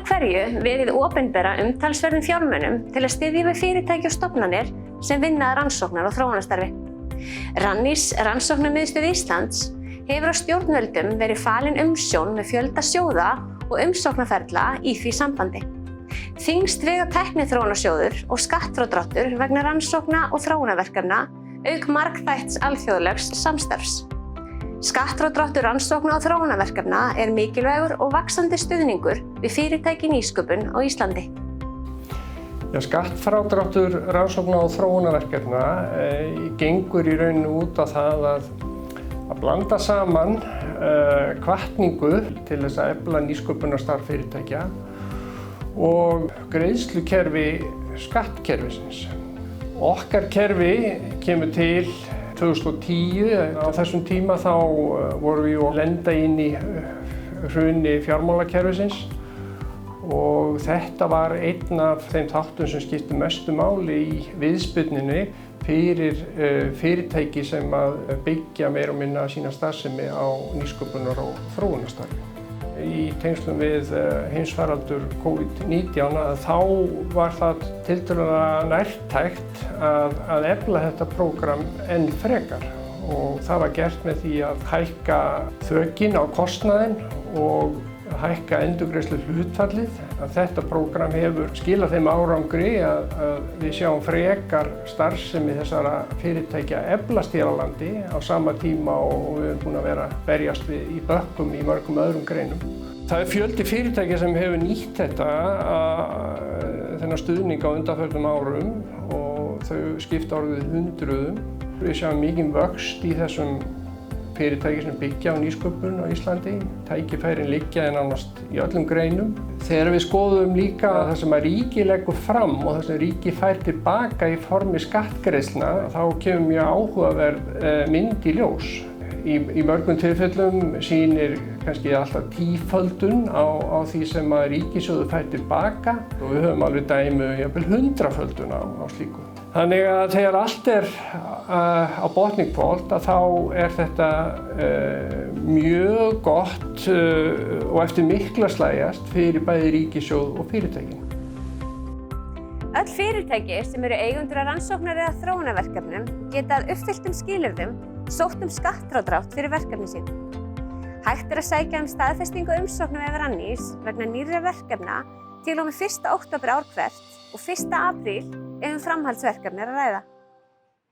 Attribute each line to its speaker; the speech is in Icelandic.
Speaker 1: Öðru hverju verið opinbera umtalsverðum fjármunum til að styðja við fyrirtæki og stofnanir sem vinna að rannsóknar- og þróunarstarfi. Rannís Rannsóknarmiðstöð Íslands hefur á stjórnvöldum verið falin umsjón með fjölda sjóða og umsóknarferla í því sambandi. Þyngst vega tækniþróunarsjóður og skattfrádráttur vegna rannsókna- og þróunarverkefna auk margþætts alþjóðlegs samstarfs. Skattfrádráttur rannsókna- og þróunarverkefna er mikilvægur og vaxandi stuðningur við fyrirtæki í nýsköpun á Íslandi.
Speaker 2: Skattfrádráttur rannsókna- og þróunarverkefna gengur í rauninu út á það að blanda saman hvatningu til þess að efla nýsköpunarstarf fyrirtækja og greiðslukerfi skattkerfisins. Okkar kerfi kemur til 2010. Á þessum tíma þá vorum við að lenda inn í hruni fjármálakerfisins og þetta var einn af þeim þáttum sem skipti mestu máli í viðspyrnunni fyrir fyrirtæki sem að byggja meira og minna sína starfsemi á nýsköpunar- og þróunarstarfi. Í tengslum við heimsfaraldur COVID-19 þá var það tiltölulega nærtækt að efla þetta prógram enn frekar og það var gert með því að hækka þökin á kostnaðinn og hækka endurgreiðsluhlutfallið. Þetta prógram hefur skilað þeim árangri að við sjáum frekar starfsemi þessara fyrirtækja eflast hér á landi á sama tíma og við erum búin að vera berjast í bökkum í mörgum öðrum greinum. Það er fjöldi fyrirtækja sem hefur nýtt þennan stuðning á undanförnum árum og þau skipta orðið hundruðum. Við sjáum mikinn vöxt í þessum fyrirtæki sem byggja á nýsköpun á Íslandi. Tækifærin liggja nánast í öllum greinum. Þegar við skoðum líka það sem að ríkið leggur fram og það sem ríkið fær tilbaka í formi skattgreiðslna, þá kemur mjög áhugaverð mynd í ljós. Í mörgum tilfellum sýnir kannski alltaf 10-földun á því sem að ríkissjóður fær tilbaka og við höfum alveg dæmi jafnvel 100-földun á slíku. Þannig að þegar allt er á botning hvolft þá er þetta mjög gott og eftir mikla slægjast fyrir bæði ríkissjóð og fyrirtækin.
Speaker 1: Öll fyrirtæki sem eru eigendur að rannsóknar- eða þróunarverkefnum geta að uppfylltum skilyrðum sótt skattfrádrátt fyrir verkefni sín. Hægt er að sækja staðfestingu umsókna við Rannís vegna nýrra verkefna til og með 1. október ár hvert og 1. apríl ef framhaldsverkefni er að ræða.